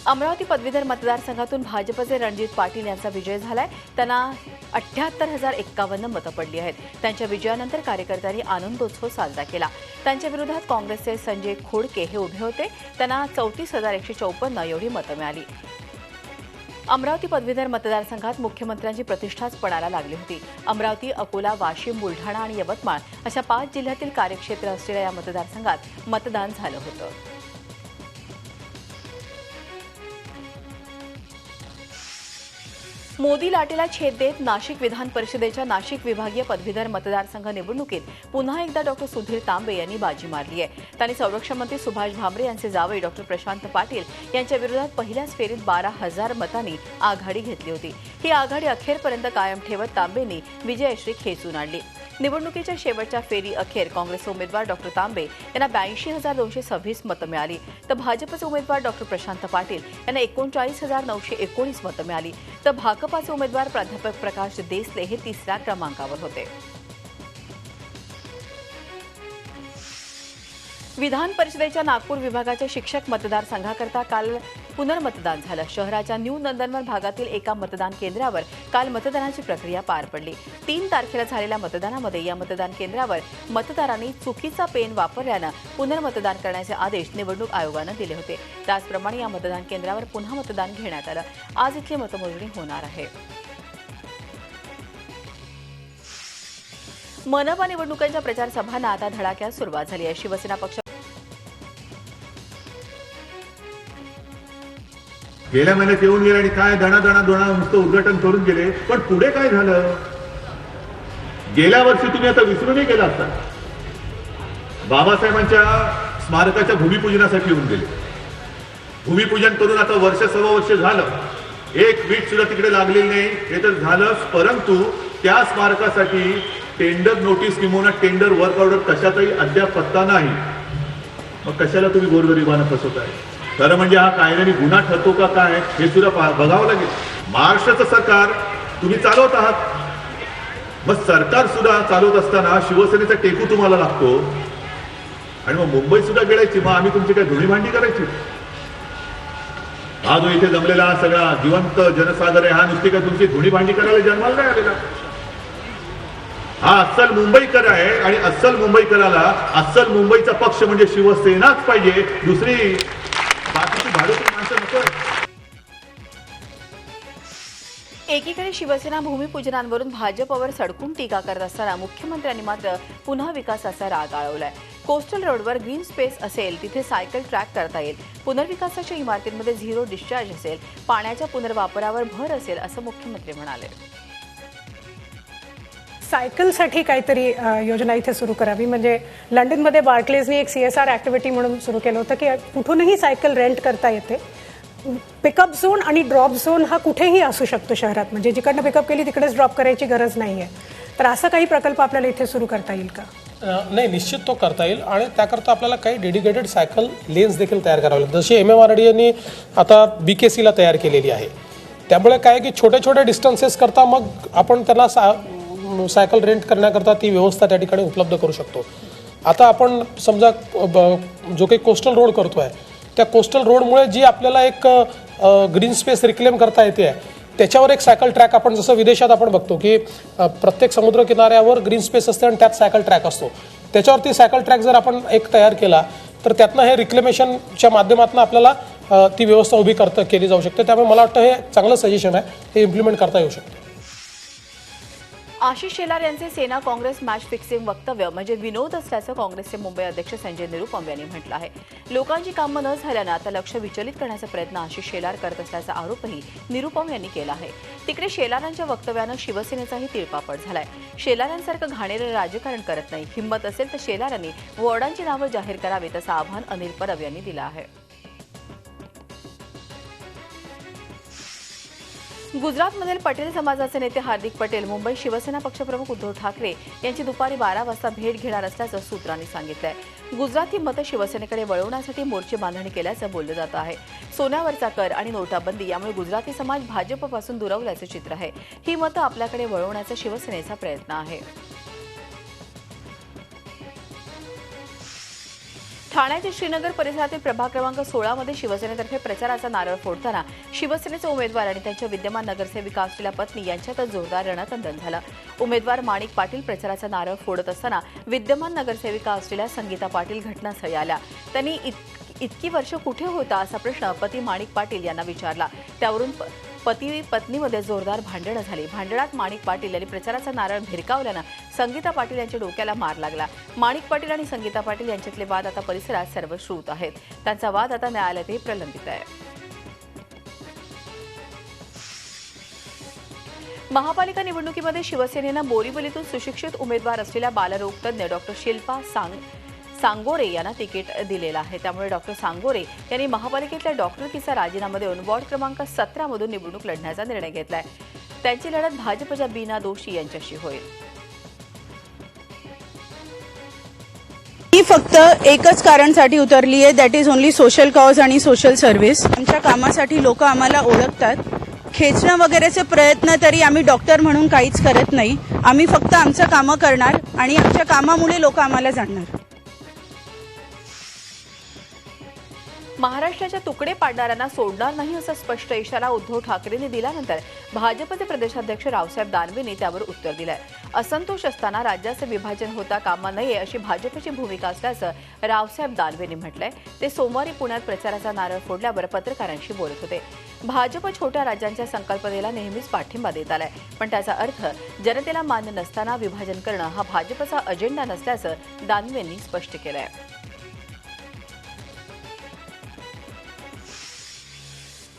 अमरावती पदवीधर मतदारसंघातून भाजपचे रणजित पाटील यांचा विजय झालाय। त्यांना 78,051 मतं पडली आहेत। त्यांच्या विजयानंतर कार्यकर्त्यांनी आनंदोत्सव साजरा केला। त्यांच्या विरोधात काँग्रेसचे संजय खोडके हे उभे होते। त्यांना 34,154 एवढी मतं मिळाली। अमरावती पदवीधर मतदारसंघात मुख्यमंत्र्यांची प्रतिष्ठाच पणाला लागली होती। अमरावती, अकोला, वाशिम, बुलढाणा आणि यवतमाळ अशा 5 जिल्ह्यातील कार्यक्षेत्र असलेल्या या मतदारसंघात मतदान झालं होतं। मोदी लाटेला छेद देत नाशिक विधान परिषदेच्या नाशिक विभागीय पदवीधर मतदारसंघ निवडणुकीत पुन्हा एकदा डॉ. सुधीर तांबे यांनी बाजी मारली आहे। त्यांनी संरक्षण मंत्री सुभाष भामरे यांचे जावई डॉ. प्रशांत पाटील यांच्या विरोधात पहिल्याच फेरीत 12,000 मतांनी आघाडी घेतली होती। ही आघाडी अखेरपर्यंत कायम ठेवत तांबेंनी विजयश्री खेचून आणली। निवडणुकीच्या शेवटच्या फेरी अखेर काँग्रेसचे उमेदवार डॉ. तांबे यांना 82,226 मतं मिळाली, तर भाजपचे उमेदवार डॉ. प्रशांत पाटील यांना 39,919 मतं मिळाली, तर भाकपाचे उमेदवार प्राध्यापक प्रकाश देसले हे 3ऱ्या क्रमांकावर होते। विधान परिषदेच्या नागपूर विभागाच्या शिक्षक मतदारसंघाकरता काल पुनर्मतदान झालं। शहराच्या न्यू नंदनवन भागातील एका मतदान केंद्रावर काल मतदानाची प्रक्रिया पार पडली। 3 तारखेला झालेल्या मतदानामध्ये या मतदान केंद्रावर मतदारांनी चुकीचा पेन वापरल्यानं पुनर्मतदान करण्याचे आदेश निवडणूक आयोगानं दिले होते। त्याचप्रमाणे या मतदान केंद्रावर पुन्हा मतदान घेण्यात आलं। आज इथली मतमोजणी होणार आहे। मनपा निवडणुकांच्या प्रचार सभांना आता धडाक्यात सुरुवात झाली आहे। शिवसेना पक्ष गेल्या महिन्यात येऊन गेले आणि काय दणा नुसतं उद्घाटन करून गेले, पण पुढे काय झालं? गेल्या वर्षी तुम्ही आता विसरूनही गेला असता। बाबासाहेबांच्या स्मारकाच्या भूमिपूजनासाठी येऊन गेले। भूमिपूजन करून आता सव्वा वर्ष झालं, एक वीट सुद्धा तिकडे लागलेली नाही। हे तर झालं, परंतु त्या स्मारकासाठी टेंडर नोटीस किंवा टेंडर वर्क ऑर्डर कशातही अद्याप पत्ता नाही। मग कशाला तुम्ही गोरगरिबांना फसवताय? खरं म्हणजे हा कायद्याने गुन्हा ठरतो का काय हे सुद्धा बघावं लागेल। महाराष्ट्राचं सरकार तुम्ही चालवत आहात, मग सरकार सुद्धा चालवत असताना शिवसेनेचा टेकू तुम्हाला लागतो आणि मग मुंबई सुद्धा गेळायची, मग आम्ही तुमची काय धुणी भांडी करायची? हा जो इथे जमलेला सगळा जिवंत जनसागर आहे, हा नुसती काय तुमची धुणी भांडी करायला जन्माला नाही आलेला। हा अस्सल मुंबईकर आहे आणि अस्सल मुंबईकराला अस्सल मुंबईचा पक्ष म्हणजे शिवसेनाच पाहिजे, दुसरी बाकीची भारतीय माणसं नको। एकीकडे शिवसेना भूमिपूजनांवरून भाजपवर सडकून टीका करत असताना मुख्यमंत्र्यांनी मात्र पुन्हा विकासाचा राग आळवलाय। कोस्टल रोडवर ग्रीन स्पेस असेल, तिथे सायकल ट्रॅक करता येईल, पुनर्विकासाच्या इमारतींमध्ये झिरो डिस्चार्ज असेल, पाण्याच्या पुनर्वापरावर भर असेल, असं मुख्यमंत्री म्हणाले। सायकलसाठी काहीतरी योजना इथे सुरू करावी। म्हणजे लंडनमध्ये बार्कलेजनी एक CSR ॲक्टिव्हिटी म्हणून सुरू केलं होतं की कुठूनही सायकल रेंट करता येते। पिकअप झोन आणि ड्रॉप झोन हा कुठेही असू शकतो शहरात, म्हणजे जिकडनं पिकअप केली तिकडेच ड्रॉप करायची गरज नाही आहे। तर असं काही प्रकल्प आपल्याला इथे सुरू करता येईल का? नाही, निश्चित तो करता येईल आणि त्याकरता आपल्याला काही डेडिकेटेड सायकल लेन्स देखील तयार करावे लागतात, जशी MMRD यांनी आता BKCला तयार केलेली आहे। त्यामुळे काय की छोट्या छोट्या डिस्टन्सेस करता मग आपण त्याला सायकल रेंट करण्याकरता ती व्यवस्था त्या ठिकाणी उपलब्ध करू शकतो। आता आपण समजा जो काही कोस्टल रोड करतोय, त्या कोस्टल रोडमुळे जी आपल्याला एक ग्रीन स्पेस रिक्लेम करता येते, त्याच्यावर एक सायकल ट्रॅक आपण जसं विदेशात आपण बघतो की प्रत्येक समुद्र किनाऱ्यावर ग्रीन स्पेस असते आणि त्यात सायकल ट्रॅक असतो, त्याच्यावरती सायकल ट्रॅक जर आपण एक तयार केला तर त्यातनं हे रिक्लेमेशनच्या माध्यमातून आपल्याला ती व्यवस्था उभी केली जाऊ शकते। त्यामुळे मला वाटतं हे चांगलं सजेशन आहे, हे इम्प्लिमेंट करता येऊ शकतं। आशिष शेलार यांचे सेना काँग्रेस मॅच फिक्सिंग वक्तव्य म्हणजे विनोद असल्याचं काँग्रेसचे मुंबई अध्यक्ष संजय निरुपम यांनी म्हटलं आहे। लोकांची कामं न झाल्यानं आता लक्ष विचलित करण्याचा प्रयत्न आशिष शेलार करत असल्याचा आरोपही निरुपम यांनी केला आहे। तिकडे शेलारांच्या वक्तव्यानं शिवसेनेचाही तिळपापड झालाय। शेलारांसारखं घाणेरडं राजकारण करत नाही, हिंमत असेल तर शेलारांनी वॉर्डांची नावं जाहीर करावीत असं आवाहन अनिल परब यांनी दिलं आहे। गुजरातमधील पटेल समाजाचे नेते हार्दिक पटेल मुंबई शिवसेना पक्षप्रमुख उद्धव ठाकरे यांची दुपारी 12 वाजता भेट घेणार असल्याचं सूत्रांनी सांगितलंय। गुजराती मतं शिवसेनेकडे वळवण्यासाठी मोर्चे बांधणी केल्याचं बोललं जात आहे। सोन्यावरचा कर आणि नोटाबंदी यामुळे गुजराती समाज भाजपपासून दुरावल्याचं चित्र आहे। ही मतं आपल्याकडे वळवण्याचा शिवसेनेचा प्रयत्न आहे। ठाण्याच्या श्रीनगर परिसरातील प्रभाग क्रमांक 16 मध्ये शिवसेनेतर्फे प्रचाराचा नारळ फोडताना शिवसेनेचे उमेदवार आणि त्यांच्या विद्यमान नगरसेविका असलेल्या पत्नी यांच्यात जोरदार रणकंदन झालं. उमेदवार माणिक पाटील प्रचाराचा नारळ फोडत असताना विद्यमान नगरसेविका असलेल्या संगीता पाटील घटनास्थळी आल्या. त्यांनी इतकी वर्ष कुठे होता असा प्रश्न पती माणिक पाटील यांना विचारला. त्यावरून पती पत्नीमध्ये जोरदार भांडणं झाली. भांडणात माणिक पाटील यांनी प्रचाराचा नारळ भिरकावल्यानं संगीता पाटील यांच्या डोक्याला मार लागला. माणिक पाटील आणि संगीता पाटील यांच्यातले वाद आता परिसरात सर्वश्रुत आहेत. त्यांचा वाद आता न्यायालयातही प्रलंबित आहे. महापालिका निवडणुकीमध्ये शिवसेनेनं बोरीवलीतून सुशिक्षित उमेदवार असलेल्या बालरोग तज्ज्ञ डॉक्टर शिल्पा सांगोरे यांना तिकीट दिलेलं आहे. त्यामुळे डॉक्टर सांगोरे यांनी महापालिकेतल्या डॉक्टरकीचा राजीनामा देऊन वॉर्ड क्रमांक 17 मधून निवडणूक लढण्याचा निर्णय घेतलाय. त्यांची लढत भाजपच्या बीना दोशी यांच्याशी होईल. मी फक्त एकच कारणसाठी उतरली आहे, that is only social cause आणि सोशल सर्व्हिस. आमच्या कामासाठी लोक आम्हाला ओळखतात. खेचणं वगैरेचे प्रयत्न तरी आम्ही डॉक्टर म्हणून काहीच करत नाही. आम्ही फक्त आमचं कामं करणार आणि आमच्या कामामुळे लोक आम्हाला जाणणार. महाराष्ट्राच्या तुकडे पाडणाऱ्यांना सोडणार नाही असा स्पष्ट इशारा उद्धव ठाकरेंनी दिल्यानंतर भाजपचे प्रदेशाध्यक्ष रावसाहेब दानवेंनी त्यावर उत्तर दिलंय. असंतोष असताना राज्याचं विभाजन होता कामा नये अशी भाजपची भूमिका असल्याचं रावसाहेब दानवेंनी म्हटलंय. ते सोमवारी पुण्यात प्रचाराचा नारळ फोडल्यावर पत्रकारांशी बोलत होते. भाजप छोट्या राज्यांच्या संकल्पनेला नेहमीच पाठिंबा देत आलाय, पण त्याचा अर्थ जनतेला मान्य नसताना विभाजन करणं हा भाजपचा अजेंडा नसल्याचं दानवेंनी स्पष्ट केलंय.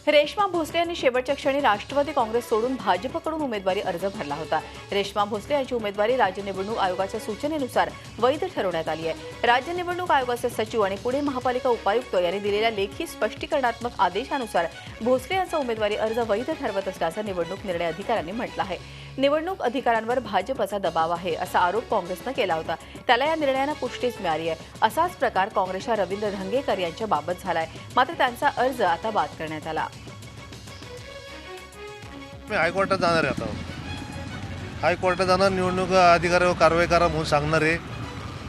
रेश्मा भोसले यांनी शेवटच्या क्षणी राष्ट्रवादी काँग्रेस सोडून भाजपकडून उमेदवारी अर्ज भरला होता. रेश्मा भोसले यांची उमेदवारी राज्य निवडणूक आयोगाच्या सूचनेनुसार वैध ठरवण्यात आली आहे. राज्य निवडणूक आयोगाचे सचिव आणि पुणे महापालिका उपायुक्त यांनी दिलेल्या लेखी स्पष्टीकरणात्मक आदेशानुसार भोसले यांचा उमेदवारी अर्ज वैध ठरवत असल्याचं निवडणूक निर्णय अधिकाऱ्यांनी म्हटलं आहे. निवडणूक अधिकाऱ्यांवर भाजपचा दबाव आहे असा आरोप काँग्रेसनं केला होता. त्याला या निर्णयानं पुष्टीच मिळाली आहे. असाच प्रकार काँग्रेसच्या रवींद्र धंगेकर यांच्या बाबत झालाय. मात्र त्यांचा अर्ज आता बाद करण्यात आला. मी हायकोर्टात जाणार आहे. आता हायकोर्टात जाणार, निवडणूक अधिकाऱ्यावर कारवाई करा म्हणून सांगणार आहे.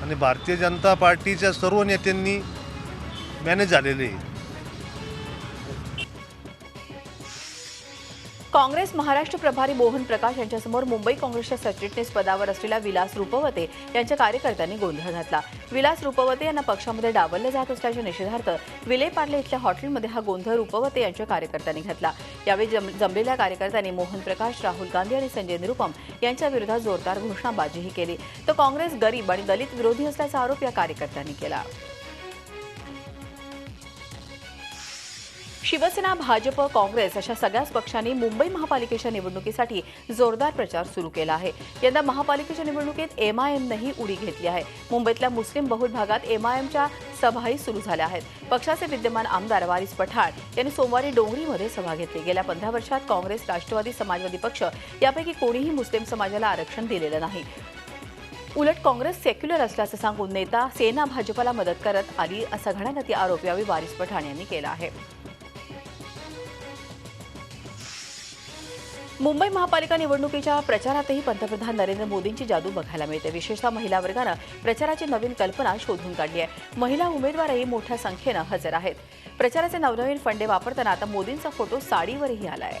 आणि भारतीय जनता पार्टीच्या सर्व नेत्यांनी मॅनेज झालेले आहे. काँग्रेस महाराष्ट्र प्रभारी मोहन प्रकाश यांच्यासमोर मुंबई काँग्रेसच्या सरचिटणीस पदावर असलेल्या विलास रुपवते यांच्या कार्यकर्त्यांनी गोंधळ घातला. विलास रुपवते यांना पक्षामध्ये डावललं जात असल्याच्या निषेधार्थ विलेपार्ले इथल्या हॉटेलमध्ये हा गोंधळ रुपवते यांच्या कार्यकर्त्यांनी घातला. यावेळी जमलेल्या कार्यकर्त्यांनी मोहन प्रकाश, राहुल गांधी आणि संजय निरुपम यांच्या विरोधात जोरदार घोषणाबाजीही केली. तर काँग्रेस गरीब आणि दलित विरोधी असल्याचा आरोप या कार्यकर्त्यांनी केला. शिवसेना, भाजप, काँग्रेस अशा सगळ्याच पक्षांनी मुंबई महापालिकेच्या निवडणुकीसाठी जोरदार प्रचार सुरू केला आहे. यंदा महापालिकेच्या निवडणुकीत एमआयएमनंही उडी घेतली आहे. मुंबईतल्या मुस्लिम बहुल भागात एमआयएमच्या सभाही सुरू झाल्या आहेत. पक्षाचे विद्यमान आमदार वारिस पठाण यांनी सोमवारी डोंगरीमध्ये सभा घेतली. गेल्या 15 वर्षात काँग्रेस, राष्ट्रवादी, समाजवादी पक्ष यापैकी कोणीही मुस्लिम समाजाला आरक्षण दिलेलं नाही. उलट काँग्रेस सेक्युलर असल्याचं सांगून नेता सेना भाजपला मदत करत आली असा घणाघाती आरोप यावेळी वारिस पठाण यांनी केला आहे. मुंबई महापालिका निवडणुकीच्या प्रचारातही पंतप्रधान नरेंद्र मोदींची जादू बघायला मिळते. विशेषतः महिला वर्गानं प्रचाराची नवीन कल्पना शोधून काढली आहे. महिला उमेदवारही मोठ्या संख्येनं हजर आहेत. प्रचाराचे नवनवीन फंडे वापरताना आता मोदींचा फोटो साडीवरही आलाय.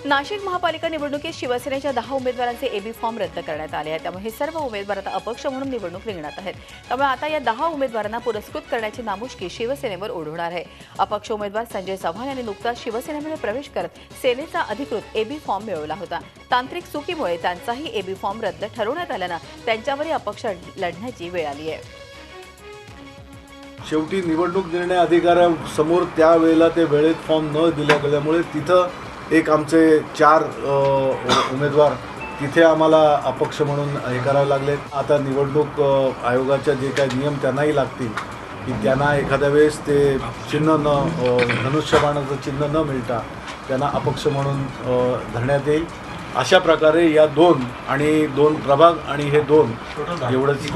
नाशिक महापालिका निवडणुकीत शिवसेनेच्या 10 उमेदवारांचे एबी फॉर्म रद्द करण्यात आले आहेत. त्यामुळे हे सर्व उमेदवार आता अपक्ष म्हणून निवडणूक रिंगणात आहेत. त्यामुळे आता या 10 उमेदवारांना पुरस्कृत करण्याची नामुष्की शिवसेनेवर ओढवणार आहे. अपक्ष उमेदवार संजय चव्हाण यांनी नुकताच शिवसेनेमध्ये प्रवेश करत सेनेचा अधिकृत एबी फॉर्म मिळवला होता. तांत्रिक चुकीमुळे त्यांचाही एबी फॉर्म रद्द ठरवण्यात आल्यानं त्यांच्यावरही अपक्ष लढण्याची वेळ आली आहे. शेवटी निवडणूक निर्णय अधिकाऱ्यासमोर त्यावेळेला ते वेळेत फॉर्म न दिल्या गेल्यामुळे तिथं एक आमचे 4 उमेदवार तिथे आम्हाला अपक्ष म्हणून हे करावे लागले. आता निवडणूक आयोगाच्या जे काही नियम त्यांनाही लागतील की त्यांना एखाद्या वेळेस ते चिन्ह धनुष्यबाणाचं चिन्ह न मिळता त्यांना अपक्ष म्हणून धरण्यात येईल. अशा प्रकारे या 2 आणि 2 प्रभाग आणि हे 2 एवढंच.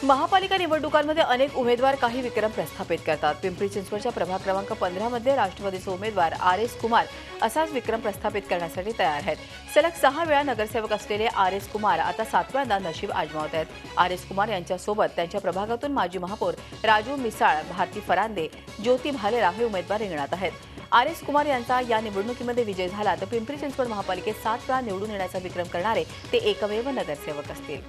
महापालिका निवडणुकांमध्ये अनेक उमेदवार काही विक्रम प्रस्थापित करतात. पिंपरी चिंचवडच्या प्रभाग क्रमांक 15 मध्ये राष्ट्रवादीचे उमेदवार RS कुमार असाच विक्रम प्रस्थापित करण्यासाठी तयार आहेत. सलग 6 वेळा नगरसेवक असलेले RS कुमार आता 7व्यांदा नशीब आजमावत आहेत. RS कुमार यांच्यासोबत त्यांच्या प्रभागातून माजी महापौर राजू मिसाळ, भारती फरांदे, ज्योती भालेराव हे उमेदवार रिंगणात आहेत. RS कुमार यांचा या निवडणुकीमध्ये विजय झाला तर पिंपरी चिंचवड महापालिकेत 7 वेळा निवडून येण्याचा विक्रम करणारे ते एकमेव नगरसेवक असतील.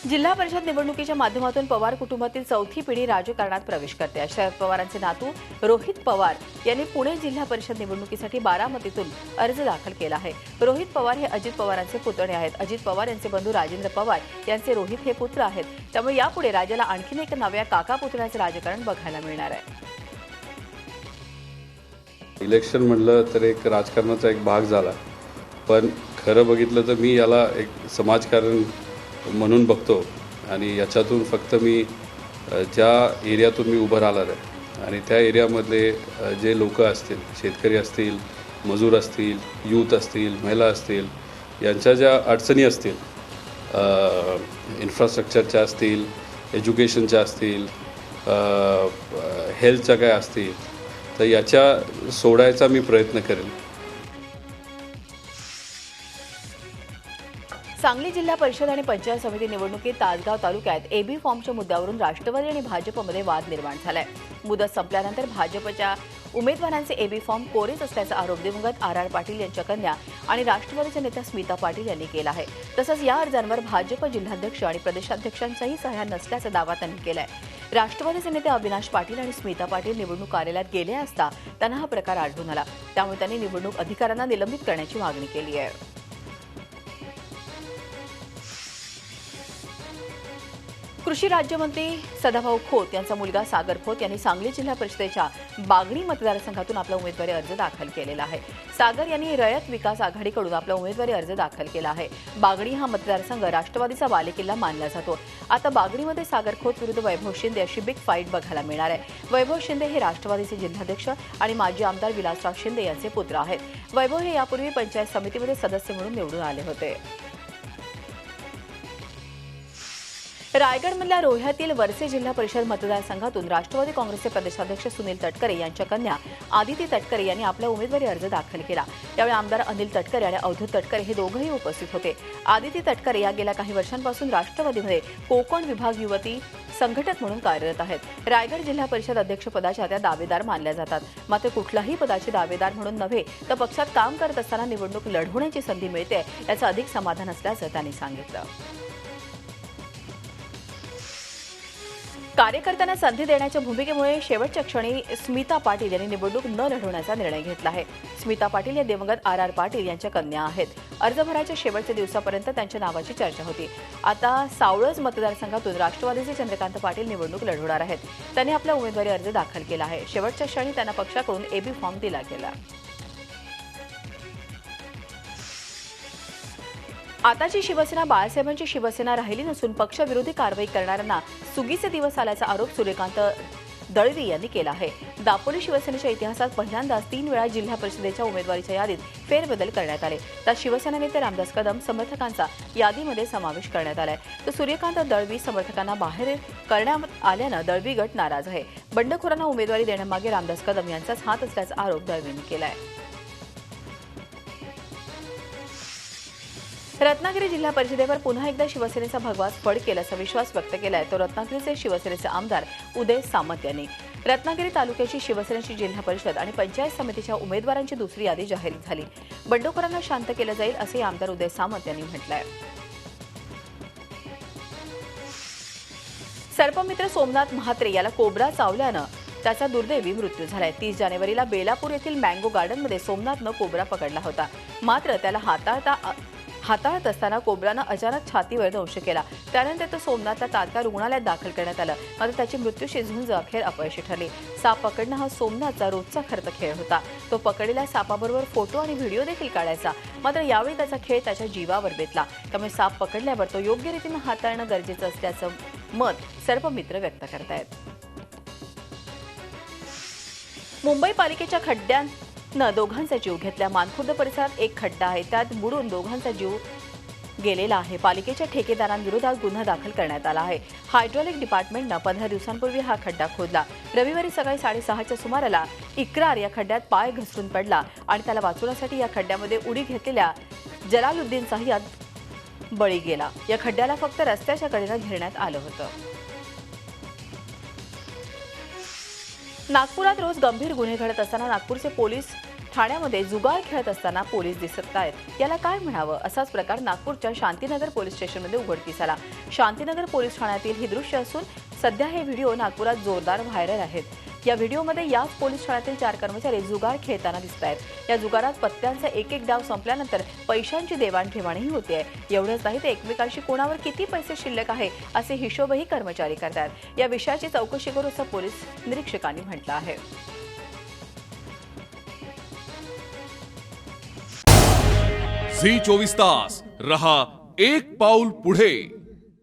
जिल्हा परिषद निवडणुकीच्या माध्यमातून पवार कुटुंबातील चौथी पिढी राजकारणात प्रवेश करते. शरद पवारांचे नातू रोहित पवार यांनी पुणे जिल्हा परिषद निवडणुकीसाठी बारामतीतून अर्ज दाखल केला आहे. रोहित पवार हे अजित पवारांचे पुतणे आहेत. अजित पवार यांचे बंधू राजेंद्र पवार यांचे रोहित हे पुत्र आहेत. त्यामुळे यापुढे राज्याला आणखीन एक नव्या काका पुतण्याचे राजकारण बघायला मिळणार आहे. इलेक्शन म्हटलं तर एक राजकारणाचा एक भाग झाला, पण खरं बघितलं तर मी याला एक समाजकारण म्हणून बघतो आणि याच्यातून फक्त मी ज्या एरियातून मी उभं राहिलं आहे आणि त्या एरियामधले जे लोक असतील, शेतकरी असतील, मजूर असतील, यूथ असतील, महिला असतील, यांच्या ज्या अडचणी असतील, इन्फ्रास्ट्रक्चरच्या असतील, एज्युकेशनच्या असतील, हेल्थच्या काय असतील, तर याच्या सोडायचा मी प्रयत्न करेन. सांगली जिल्हा परिषद आणि पंचायत समिती निवडणुकीत तासगाव तालुक्यात AB फॉर्मच्या मुद्द्यावरून राष्ट्रवादी आणि भाजपमध्ये वाद निर्माण झालाय. मुदत संपल्यानंतर भाजपच्या उमेदवारांचे AB फॉर्म कोरेच असल्याचा आरोप दिवंगत RR पाटील यांच्या कन्या आणि राष्ट्रवादीच्या नेत्या स्मिता पाटील यांनी केला आहे. तसंच या अर्जांवर भाजप जिल्हाध्यक्ष आणि प्रदेशाध्यक्षांचाही सह्या नसल्याचा दावा त्यांनी केलाय. राष्ट्रवादीचे नेते अविनाश पाटील आणि स्मिता पाटील निवडणूक कार्यालयात गेले असता त्यांना हा प्रकार आढळून आला. त्यामुळे त्यांनी निवडणूक अधिकाऱ्यांना निलंबित करण्याची मागणी केली आहे. कृषी राज्यमंत्री सदाभाऊ खोत यांचा मुलगा सागर खोत यांनी सांगली जिल्हा परिषदेच्या बागणी मतदारसंघातून आपला उमेदवारी अर्ज दाखल केलेला आहे. सागर यांनी रयत विकास आघाडीकडून आपला उमेदवारी अर्ज दाखल केला आहे. बागणी हा मतदारसंघ राष्ट्रवादीचा बालेकिल्ला मानला जातो. आता बागणीमध्ये सागर खोत विरुद्ध वैभव शिंदे अशी बिग फाईट बघायला मिळणार आहे. वैभव शिंदे हे राष्ट्रवादीचे जिल्हाध्यक्ष आणि माजी आमदार विलासराव शिंदे यांचे पुत्र आहेत. वैभव हे यापूर्वी पंचायत समितीमध्ये सदस्य म्हणून निवडून आले होते. रायगडमधल्या रोह्यातील वरसे जिल्हा परिषद मतदारसंघातून राष्ट्रवादी काँग्रेसचे प्रदेशाध्यक्ष सुनील तटकरे यांच्या कन्या आदिती तटकरे यांनी आपला उमेदवारी अर्ज दाखल केला. यावेळी आमदार अनिल तटकरे आणि अवधूत तटकरे हे दोघंही उपस्थित होते. आदिती तटकरे या गेल्या काही वर्षांपासून राष्ट्रवादीमध्ये कोकण विभाग युवती संघटक म्हणून कार्यरत आहेत. रायगड जिल्हा परिषद अध्यक्षपदाच्या त्या दावेदार मानल्या जातात. मात्र कुठल्याही पदाचे दावेदार म्हणून नव्हे तर पक्षात काम करत असताना निवडणूक लढवण्याची संधी मिळते याचं अधिक समाधान असल्याचं त्यांनी सांगितलं. कार्यकर्त्यांना संधी देण्याच्या भूमिकेमुळे शेवटच्या क्षणी स्मिता पाटील यांनी निवडणूक न लढवण्याचा निर्णय घेतला आहे. स्मिता पाटील या दिवंगत RR पाटील यांच्या कन्या आहेत. अर्ज भरायच्या शेवटच्या दिवसापर्यंत त्यांच्या नावाची चर्चा होती. आता सावळज मतदारसंघातून राष्ट्रवादीचे चंद्रकांत पाटील निवडणूक लढवणार आहेत. त्यांनी आपला उमेदवारी अर्ज दाखल केला आहे. शेवटच्या क्षणी त्यांना पक्षाकडून AB फॉर्म दिला गेला. आताची शिवसेना बाळासाहेबांची शिवसेना राहिली नसून पक्षविरोधी कारवाई करणाऱ्यांना सुगीचे दिवस आल्याचा आरोप सूर्यकांत दळवी यांनी केला आहे. दापोली शिवसेनेच्या इतिहासात पहिल्यांदाच 3 वेळा जिल्हा परिषदेच्या उमेदवारीच्या यादीत फेरबदल करण्यात आले. त्यात शिवसेना नेते रामदास कदम समर्थकांचा यादीमध्ये समावेश करण्यात आलाय. तर सूर्यकांत दळवी समर्थकांना बाहेर करण्यात आल्यानं दळवी गट नाराज आहे. बंडखोरांना उमेदवारी देण्यामागे रामदास कदम यांचाच हात असल्याचा आरोप दळवींनी केला आहे. रत्नागिरी जिल्हा परिषदेवर पुन्हा एकदा शिवसेनेचा भगवा फडकेल असा विश्वास व्यक्त केलाय तो रत्नागिरीचे शिवसेनेचे आमदार उदय सामंत यांनी. रत्नागिरी तालुक्याची शिवसेनेची जिल्हा परिषद आणि पंचायत समितीच्या उमेदवारांची दुसरी यादी जाहीर झाली. बंडखोरांना शांत केलं जाईल असे आमदार उदय सामंत यांनी म्हटलंय. सर्पमित्र सोमनाथ म्हात्रे याला कोब्रा चावल्यानं त्याचा दुर्दैवी मृत्यू झालाय. 30 जानेवारीला बेलापूर येथील मँगो गार्डनमध्ये सोमनाथनं कोब्रा पकडला होता. मात्र त्याला हाताळत असताना कोब्रानं अचानक छातीवर दंश केला. त्यानंतर तो सोमनाथला तात्काळ रुग्णालयात दाखल करण्यात आलं. मात्र त्याची मृत्यूशी झुंज अखेर अपयशी ठरली. साप पकडणं हा सोमनाथचा रोजचा खर्च खेळ होता. तो पकडलेल्या सापाबरोबर फोटो आणि व्हिडिओ देखील काढायचा. मात्र यावेळी त्याचा खेळ त्याच्या जीवावर बेतला. त्यामुळे साप पकडल्यावर तो योग्य रीतीनं हाताळणं गरजेचं असल्याचं मत सर्पमित्र व्यक्त करतायत. मुंबई पालिकेच्या खड्ड्यानं दोघांचा जीव घेतला. मानखुर्द परिसरात एक खड्डा आहे. त्यात बुडून दोघांचा जीव गेलेला आहे. पालिकेच्या ठेकेदारांविरोधात गुन्हा दाखल करण्यात आला आहे. हायड्रॉलिक डिपार्टमेंटनं 15 दिवसांपूर्वी हा खड्डा खोदला. रविवारी सकाळी 6:30च्या सुमाराला इक्रार या खड्ड्यात पाय घसरून पडला आणि त्याला वाचवण्यासाठी या खड्ड्यामध्ये उडी घेतलेल्या जलालुद्दीनचाही यात बळी गेला. या खड्ड्याला फक्त रस्त्याच्या कडेनं घेरण्यात आलं होतं. नागपुरात रोज गंभीर गुन्हे घडत असताना नागपूरचे पोलीस ठाण्यामध्ये जुगार खेळत असताना पोलीस दिसत आहेत. याला काय म्हणावं, असाच प्रकार नागपूरच्या शांतीनगर पोलीस स्टेशनमध्ये उघडकीस आला. शांतीनगर पोलीस ठाण्यातील ही दृश्य असून सध्या हे व्हिडिओ नागपुरात जोरदार व्हायरल आहेत. या व्हिडिओमध्ये याच पोलीस ठाण्यातील 4 कर्मचारी जुगार खेळताना दिसत आहेत. या जुगारात पत्त्यांचा एक डाव संपल्यानंतर पैशांची देवाणघेवाणही होते. एवढंच नाही तर एकमेकांशी कोणावर किती पैसे शिल्लक आहे असे हिशोबही कर्मचारी करतात. या विषयाची चौकशी करू असं पोलीस निरीक्षकांनी म्हटलं आहे. झी 24 तास रहा एक पाऊल पुढे.